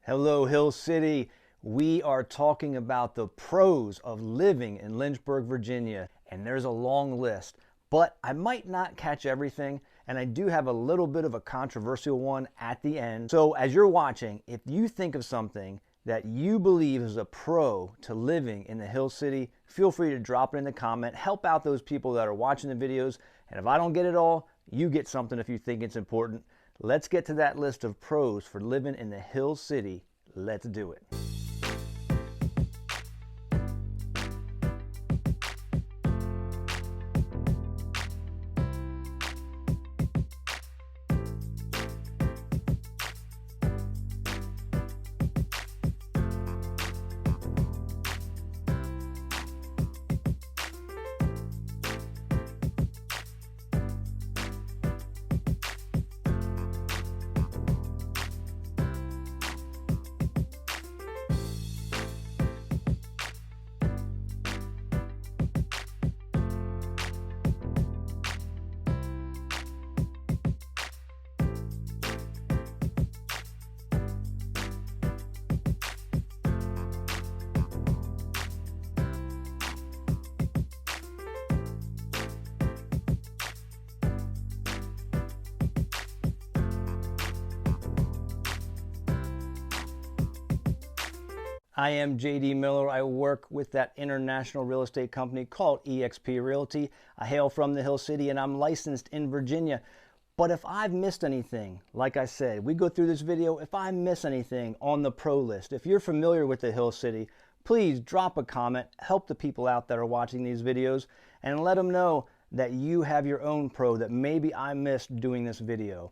Hello, Hill City. We are talking about the pros of living in Lynchburg, Virginia, and there's a long list, but I might not catch everything, and I do have a little bit of a controversial one at the end. So as you're watching, if you think of something that you believe is a pro to living in the Hill City, feel free to drop it in the comment, help out those people that are watching the videos, and if I don't get it all, you get something if you think it's important. Let's get to that list of pros for living in the Hill City. Let's do it. I am JD Miller. I work with that international real estate company called eXp Realty. I hail from the Hill City and I'm licensed in Virginia. But if I've missed anything, like I said, we go through this video, if I miss anything on the pro list, if you're familiar with the Hill City, please drop a comment, help the people out that are watching these videos, and let them know that you have your own pro that maybe I missed doing this video.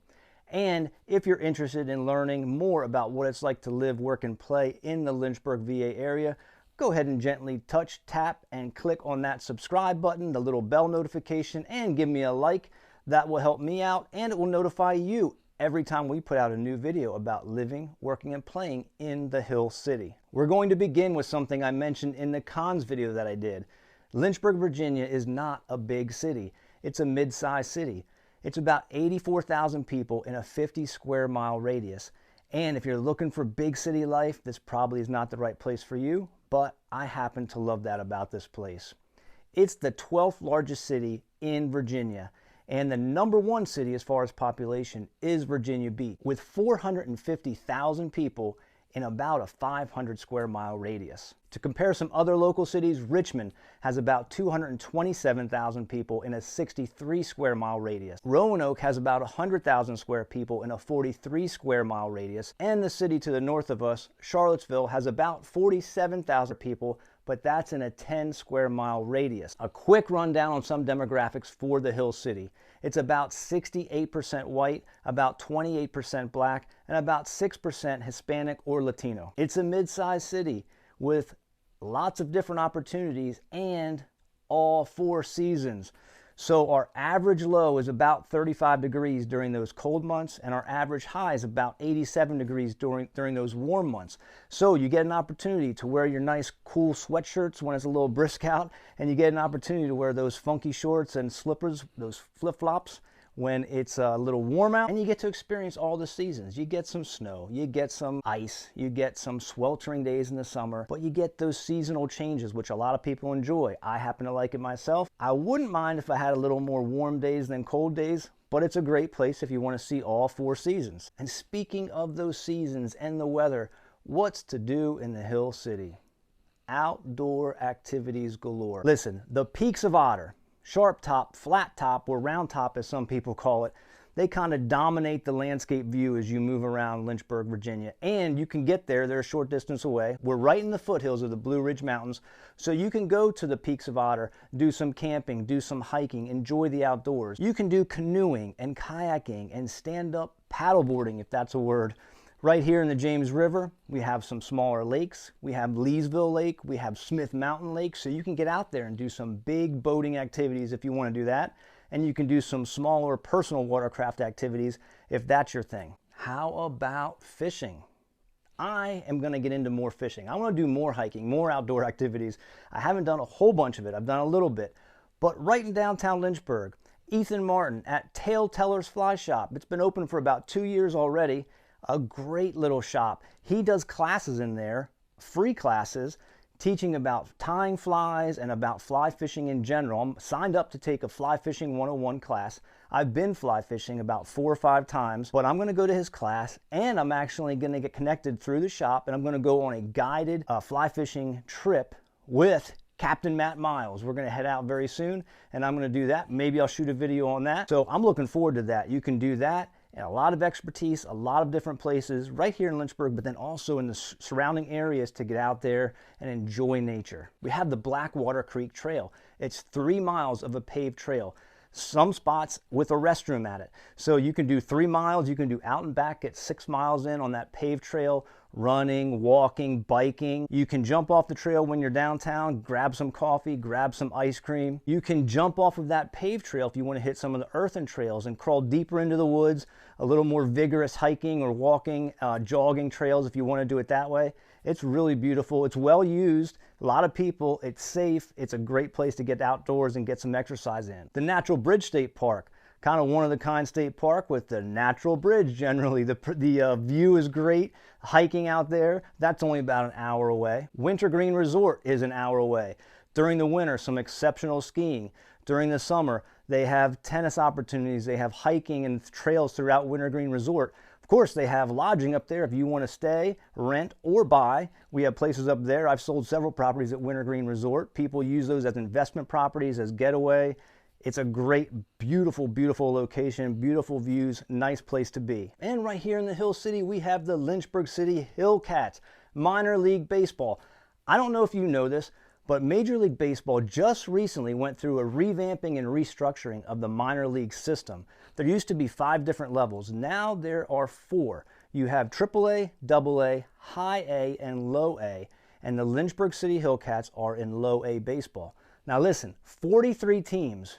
And if you're interested in learning more about what it's like to live, work, and play in the Lynchburg, VA area, go ahead and gently touch, tap, and click on that subscribe button, the little bell notification, and give me a like. That will help me out, and it will notify you every time we put out a new video about living, working, and playing in the Hill City. We're going to begin with something I mentioned in the cons video that I did. Lynchburg, Virginia is not a big city. It's a mid-sized city. It's about 84,000 people in a 50 square mile radius. And if you're looking for big city life, this probably is not the right place for you, but I happen to love that about this place. It's the 12th largest city in Virginia, and the #1 city as far as population is Virginia Beach, with 450,000 people in about a 500 square mile radius. To compare some other local cities, Richmond has about 227,000 people in a 63 square mile radius. Roanoke has about 100,000 square people in a 43 square mile radius. And the city to the north of us, Charlottesville, has about 47,000 people, but that's in a 10 square mile radius. A quick rundown on some demographics for the Hill City. It's about 68% white, about 28% black, and about 6% Hispanic or Latino. It's a mid-sized city with lots of different opportunities and all 4 seasons. So our average low is about 35 degrees during those cold months, and our average high is about 87 degrees during those warm months. So you get an opportunity to wear your nice cool sweatshirts when it's a little brisk out, and you get an opportunity to wear those funky shorts and slippers, those flip-flops, when it's a little warm out, and you get to experience all the seasons. You get some snow, you get some ice, you get some sweltering days in the summer, but you get those seasonal changes, which a lot of people enjoy. I happen to like it myself. I wouldn't mind if I had a little more warm days than cold days, but it's a great place if you want to see all 4 seasons. And speaking of those seasons and the weather, what's to do in the Hill City? Outdoor activities galore. Listen, the Peaks of Otter, Sharp Top, Flat Top, or Round Top as some people call it, they kind of dominate the landscape view as you move around Lynchburg, Virginia. And you can get there, they're a short distance away. We're right in the foothills of the Blue Ridge Mountains, so you can go to the Peaks of Otter, do some camping, do some hiking, enjoy the outdoors. You can do canoeing and kayaking and stand-up paddleboarding, if that's a word. Right here in the James River, we have some smaller lakes. We have Leesville Lake, we have Smith Mountain Lake, so you can get out there and do some big boating activities if you want to do that. And you can do some smaller personal watercraft activities if that's your thing. How about fishing? I am going to get into more fishing. I want to do more hiking, more outdoor activities. I haven't done a whole bunch of it. I've done a little bit. But right in downtown Lynchburg, Ethan Martin at Tail Teller's Fly Shop. It's been open for about 2 years already. A great little shop. He does classes in there, free classes, teaching about tying flies and about fly fishing in general. I'm signed up to take a fly fishing 101 class. I've been fly fishing about 4 or 5 times, but I'm going to go to his class, and I'm actually going to get connected through the shop, and I'm going to go on a guided fly fishing trip with Captain Matt Miles. We're going to head out very soon, and I'm going to do that. Maybe I'll shoot a video on that. So I'm looking forward to that. You can do that. And a lot of expertise, a lot of different places right here in Lynchburg, but then also in the surrounding areas to get out there and enjoy nature. We have the Blackwater Creek Trail. It's 3 miles of a paved trail. Some spots with a restroom at it. So you can do 3 miles, you can do out and back, get 6 miles in on that paved trail, running, walking, biking. You can jump off the trail when you're downtown, grab some coffee, grab some ice cream. You can jump off of that paved trail if you want to hit some of the earthen trails and crawl deeper into the woods, a little more vigorous hiking or walking, jogging trails if you want to do it that way. It's really beautiful. It's well used. A lot of people. It's safe. It's a great place to get outdoors and get some exercise in. The Natural Bridge State Park, kind of one of the kind state park with the natural bridge generally. The view is great. Hiking out there, that's only about an hour away. Wintergreen Resort is an hour away. During the winter, some exceptional skiing. During the summer, they have tennis opportunities. They have hiking and trails throughout Wintergreen Resort. Of course, they have lodging up there if you want to stay, rent, or buy. We have places up there. I've sold several properties at Wintergreen Resort. People use those as investment properties, as getaway. It's a great, beautiful, beautiful location, beautiful views, nice place to be. And right here in the Hill City, we have the Lynchburg City Hillcats, minor league baseball. I don't know if you know this, but Major League Baseball just recently went through a revamping and restructuring of the minor league system. There used to be 5 different levels. Now there are 4. You have AAA, AA, High A, and Low A, and the Lynchburg City Hillcats are in Low A baseball. Now listen, 43 teams,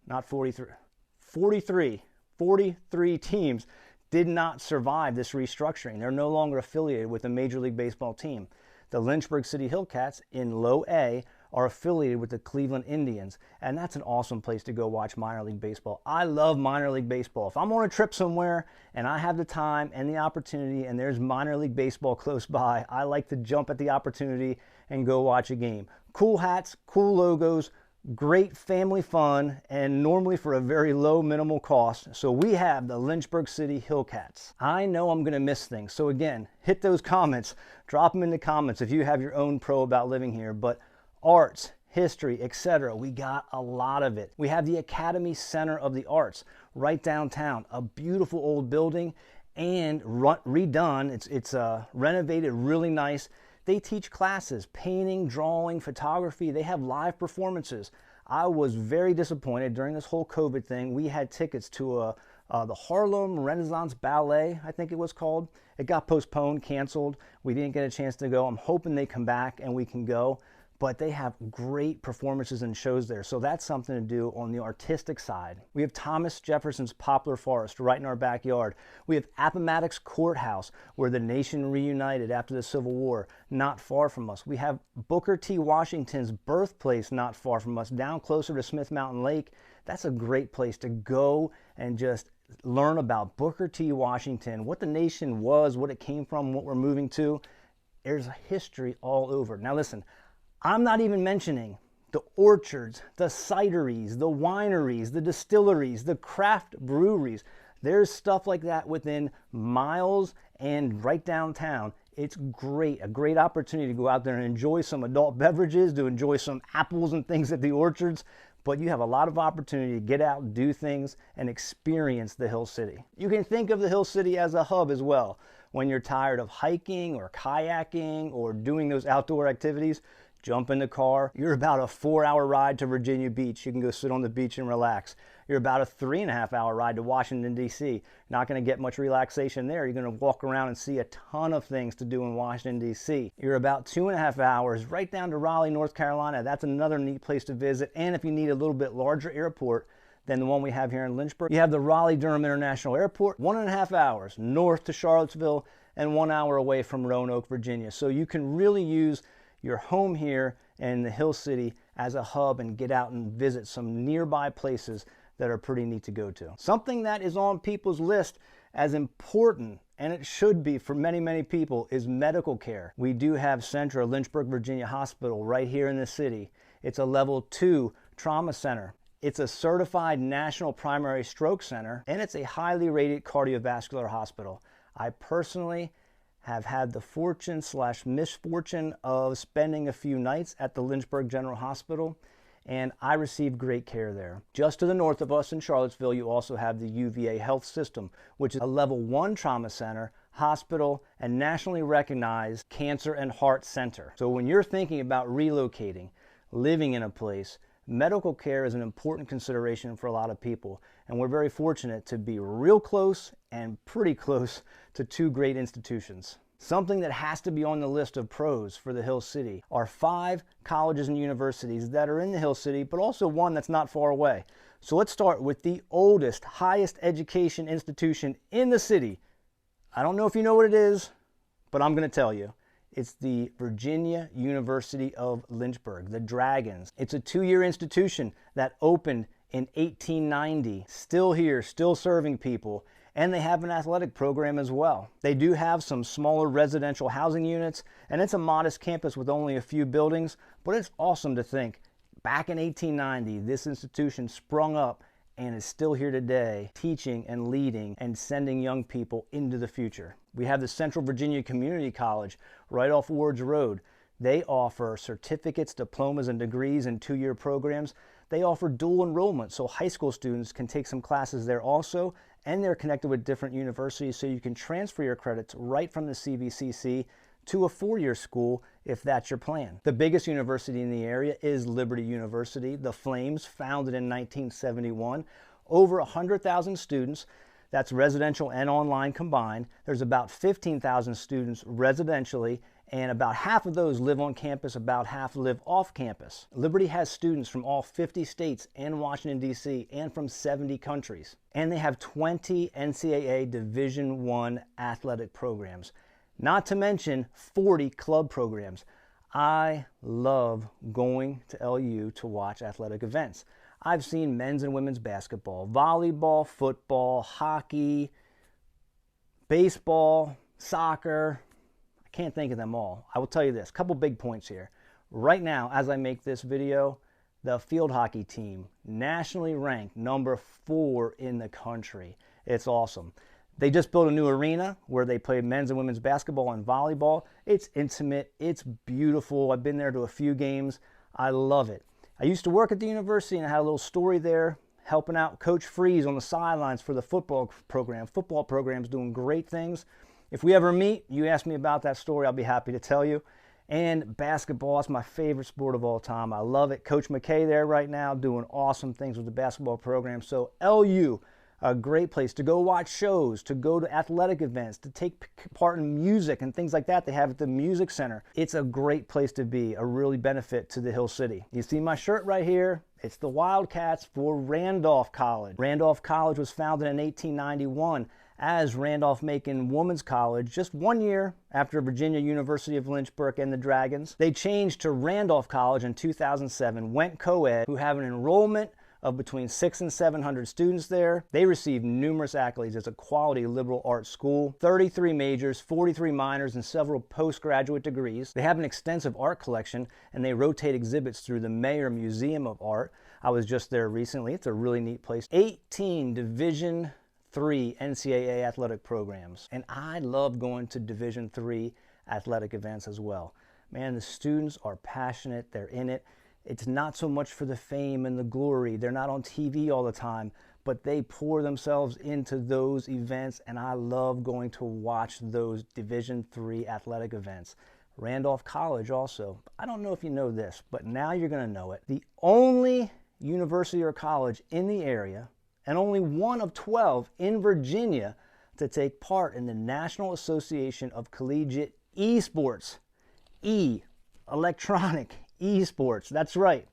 not 43, 43 teams did not survive this restructuring. They're no longer affiliated with a Major League Baseball team. The Lynchburg City Hillcats in Low A are affiliated with the Cleveland Indians, and that's an awesome place to go watch minor league baseball. I love minor league baseball. If I'm on a trip somewhere and I have the time and the opportunity and there's minor league baseball close by, I like to jump at the opportunity and go watch a game. Cool hats, cool logos, great family fun, and normally for a very low minimal cost. So we have the Lynchburg City Hillcats. I know I'm going to miss things. So again, hit those comments. Drop them in the comments if you have your own pro about living here. But arts, history, etc. We got a lot of it. We have the Academy Center of the Arts right downtown. A beautiful old building and redone. It's renovated really nice. They teach classes, painting, drawing, photography. They have live performances. I was very disappointed during this whole COVID thing. We had tickets to the Harlem Renaissance Ballet, I think it was called. It got postponed, canceled. We didn't get a chance to go. I'm hoping they come back and we can go. But they have great performances and shows there. So that's something to do on the artistic side. We have Thomas Jefferson's Poplar Forest right in our backyard. We have Appomattox Courthouse, where the nation reunited after the Civil War, not far from us. We have Booker T. Washington's birthplace not far from us, down closer to Smith Mountain Lake. That's a great place to go and just learn about Booker T. Washington, what the nation was, what it came from, what we're moving to. There's a history all over. Now listen, I'm not even mentioning the orchards, the cideries, the wineries, the distilleries, the craft breweries. There's stuff like that within miles and right downtown. It's great, a great opportunity to go out there and enjoy some adult beverages, to enjoy some apples and things at the orchards. But you have a lot of opportunity to get out, do things, and experience the Hill City. You can think of the Hill City as a hub as well. When you're tired of hiking or kayaking or doing those outdoor activities, jump in the car. You're about a 4-hour ride to Virginia Beach. You can go sit on the beach and relax. You're about a 3.5-hour ride to Washington, D.C. Not going to get much relaxation there. You're going to walk around and see a ton of things to do in Washington, D.C. You're about 2.5 hours right down to Raleigh, North Carolina. That's another neat place to visit. And if you need a little bit larger airport than the one we have here in Lynchburg, you have the Raleigh-Durham International Airport, 1.5 hours north to Charlottesville and 1 hour away from Roanoke, Virginia. So you can really use your home here in the Hill City as a hub and get out and visit some nearby places that are pretty neat to go to. Something that is on people's list as important, and it should be for many, many people, is medical care. We do have Centra Lynchburg Virginia Hospital right here in the city. It's a level 2 trauma center. It's a certified national primary stroke center, and it's a highly rated cardiovascular hospital. I personally have had the fortune/misfortune of spending a few nights at the Lynchburg General Hospital, and I received great care there. Just to the north of us in Charlottesville, you also have the UVA Health System, which is a level 1 trauma center, hospital, and nationally recognized cancer and heart center. So when you're thinking about relocating, living in a place, medical care is an important consideration for a lot of people, and we're very fortunate to be real close and pretty close to 2 great institutions. Something that has to be on the list of pros for the Hill City are 5 colleges and universities that are in the Hill City, but also one that's not far away. So let's start with the oldest, highest education institution in the city. I don't know if you know what it is, but I'm going to tell you. It's the Virginia University of Lynchburg, the Dragons. It's a 2-year institution that opened in 1890, still here, still serving people, and they have an athletic program as well. They do have some smaller residential housing units, and it's a modest campus with only a few buildings, but it's awesome to think back in 1890, this institution sprung up and is still here today, teaching and leading and sending young people into the future. We have the Central Virginia Community College right off Ward's Road. They offer certificates, diplomas, and degrees in 2-year programs. They offer dual enrollment, so high school students can take some classes there also, and they're connected with different universities, so you can transfer your credits right from the CVCC to a 4-year school if that's your plan. The biggest university in the area is Liberty University. The Flames, founded in 1971, over 100,000 students. That's residential and online combined. There's about 15,000 students residentially, and about half of those live on campus, about half live off campus. Liberty has students from all 50 states and Washington, D.C., and from 70 countries. And they have 20 NCAA Division I athletic programs, not to mention 40 club programs. I love going to LU to watch athletic events. I've seen men's and women's basketball, volleyball, football, hockey, baseball, soccer. I can't think of them all. I will tell you this, a couple big points here. Right now, as I make this video, the field hockey team, nationally ranked number 4 in the country. It's awesome. They just built a new arena where they play men's and women's basketball and volleyball. It's intimate, it's beautiful. I've been there to a few games. I love it. I used to work at the university and I had a little story there helping out Coach Freeze on the sidelines for the football program. Football program's doing great things. If we ever meet, you ask me about that story, I'll be happy to tell you. And basketball is my favorite sport of all time. I love it. Coach McKay there right now doing awesome things with the basketball program. So LU, a great place to go watch shows, to go to athletic events, to take part in music and things like that they have at the Music Center. It's a great place to be, a really benefit to the Hill City. You see my shirt right here? It's the Wildcats for Randolph College. Randolph College was founded in 1891 as Randolph-Macon Women's College, just 1 year after Virginia University of Lynchburg and the Dragons. They changed to Randolph College in 2007, went co-ed, who have an enrollment of between 600 and 700 students there. They receive numerous accolades as a quality liberal arts school, 33 majors, 43 minors, and several postgraduate degrees. They have an extensive art collection, and they rotate exhibits through the Mayer Museum of Art. I was just there recently. It's a really neat place. 18 Division III NCAA athletic programs, and I love going to Division III athletic events as well. Man, the students are passionate. They're in it. It's not so much for the fame and the glory. They're not on TV all the time, but they pour themselves into those events, and I love going to watch those Division III athletic events. Randolph College also. I don't know if you know this, but now you're going to know it. The only university or college in the area, and only one of 12 in Virginia, to take part in the National Association of Collegiate Esports. Electronic esports, that's right.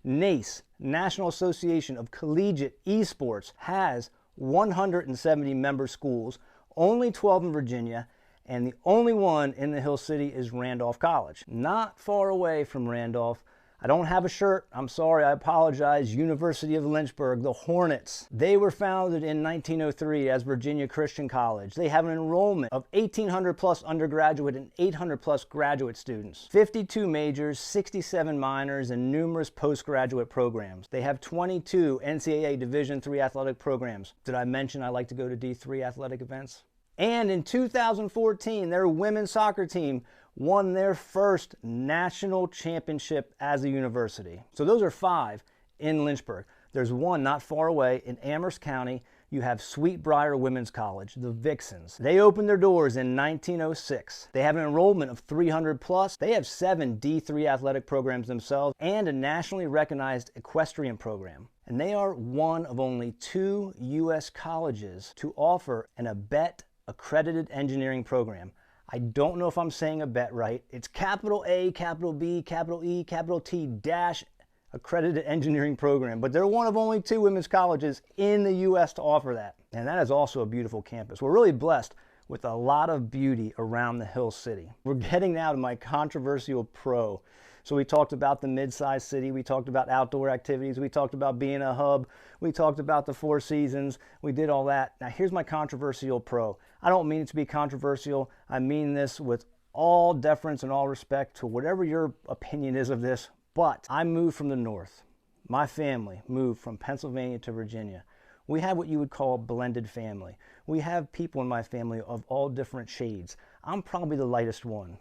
NACE, National Association of Collegiate Esports, has 170 member schools, only 12 in Virginia, and the only one in the Hill City is Randolph College. Not far away from Randolph, I don't have a shirt. I'm sorry, I apologize. University of Lynchburg, the Hornets. They were founded in 1903 as Virginia Christian College. They have an enrollment of 1,800 plus undergraduate and 800 plus graduate students, 52 majors, 67 minors, and numerous postgraduate programs. They have 22 NCAA Division III athletic programs. Did I mention I like to go to D3 athletic events? And in 2014, their women's soccer team won their first national championship as a university. So those are 5 in Lynchburg. There's one not far away in Amherst County. You have Sweet Briar Women's College, the Vixens. They opened their doors in 1906. They have an enrollment of 300 plus. They have 7 D3 athletic programs themselves and a nationally recognized equestrian program. And they are one of only 2 U.S. colleges to offer an ABET accredited engineering program. I don't know if I'm saying ABET right. It's capital A, capital B, capital E, capital T dash accredited engineering program. But they're one of only 2 women's colleges in the U.S. to offer that. And that is also a beautiful campus. We're really blessed with a lot of beauty around the Hill City. We're getting now to my controversial pro. So we talked about the mid-sized city, we talked about outdoor activities, we talked about being a hub, we talked about the 4 seasons, we did all that. Now here's my controversial pro. I don't mean it to be controversial, I mean this with all deference and all respect to whatever your opinion is of this, but I moved from the north. My family moved from Pennsylvania to Virginia. We have what you would call a blended family. We have people in my family of all different shades. I'm probably the lightest one.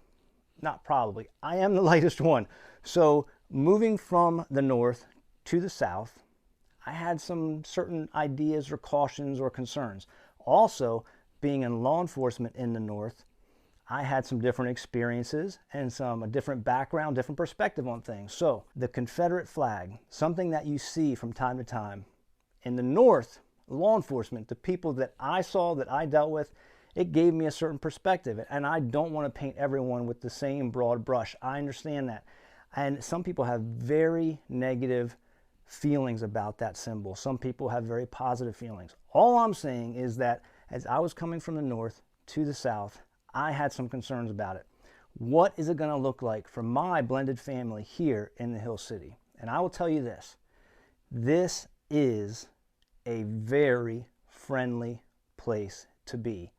Not probably, I am the lightest one. So moving from the north to the south, I had some certain ideas or cautions or concerns. Also, being in law enforcement in the north, I had some different experiences and a different background, different perspective on things. So the Confederate flag, something that you see from time to time. In the north, law enforcement, the people that I saw, that I dealt with, it gave me a certain perspective, and I don't want to paint everyone with the same broad brush. I understand that. And some people have very negative feelings about that symbol. Some people have very positive feelings. All I'm saying is that as I was coming from the north to the south, I had some concerns about it. What is it going to look like for my blended family here in the Hill City? And I will tell you this. This is a very friendly place to be.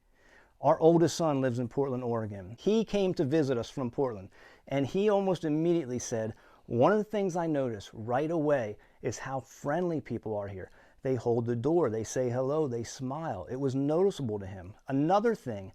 Our oldest son lives in Portland, Oregon. He came to visit us from Portland, and he almost immediately said, one of the things I noticed right away is how friendly people are here. They hold the door, they say hello, they smile. It was noticeable to him. Another thing,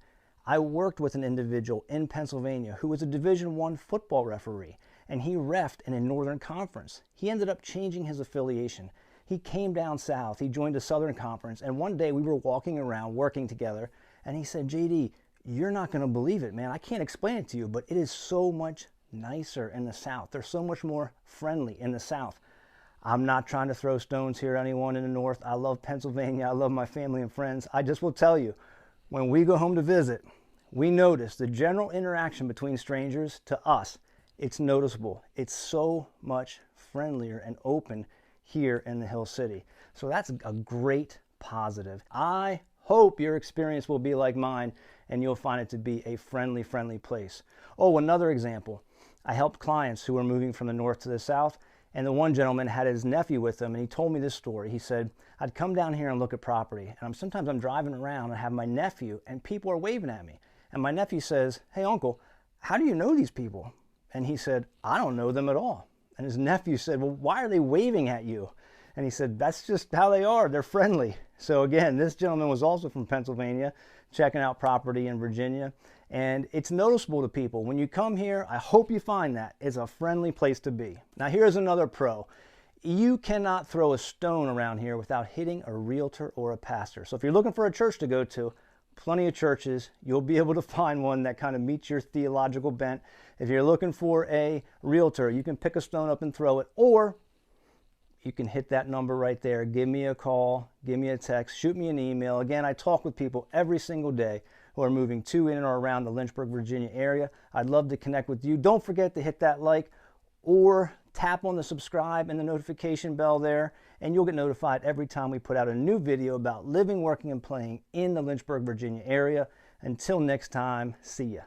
I worked with an individual in Pennsylvania who was a Division I football referee, and he reffed in a Northern Conference. He ended up changing his affiliation. He came down south, he joined a Southern Conference, and one day we were walking around working together, and he said, JD, you're not going to believe it, man. I can't explain it to you, but it is so much nicer in the South. They're so much more friendly in the South. I'm not trying to throw stones here at anyone in the North. I love Pennsylvania. I love my family and friends. I just will tell you, when we go home to visit, we notice the general interaction between strangers to us. It's noticeable. It's so much friendlier and open here in the Hill City. So that's a great positive. I hope your experience will be like mine and you'll find it to be a friendly place. Oh, another example. I helped clients who were moving from the north to the south, and the one gentleman had his nephew with him, and he told me this story. He said, I'd come down here and look at property, and sometimes I'm driving around and I have my nephew, and people are waving at me. And my nephew says, hey, uncle, how do you know these people? And he said, I don't know them at all. And his nephew said, well, why are they waving at you? And he said, that's just how they are. They're friendly. So again, this gentleman was also from Pennsylvania, checking out property in Virginia. And it's noticeable to people. When you come here, I hope you find that it's a friendly place to be. Now here's another pro. You cannot throw a stone around here without hitting a realtor or a pastor. So if you're looking for a church to go to, plenty of churches. You'll be able to find one that kind of meets your theological bent. If you're looking for a realtor, you can pick a stone up and throw it, or you can hit that number right there. Give me a call, give me a text, shoot me an email. Again, I talk with people every single day who are moving to, in, or around the Lynchburg, Virginia area. I'd love to connect with you. Don't forget to hit that like or tap on the subscribe and the notification bell there, and you'll get notified every time we put out a new video about living, working, and playing in the Lynchburg, Virginia area. Until next time, see ya.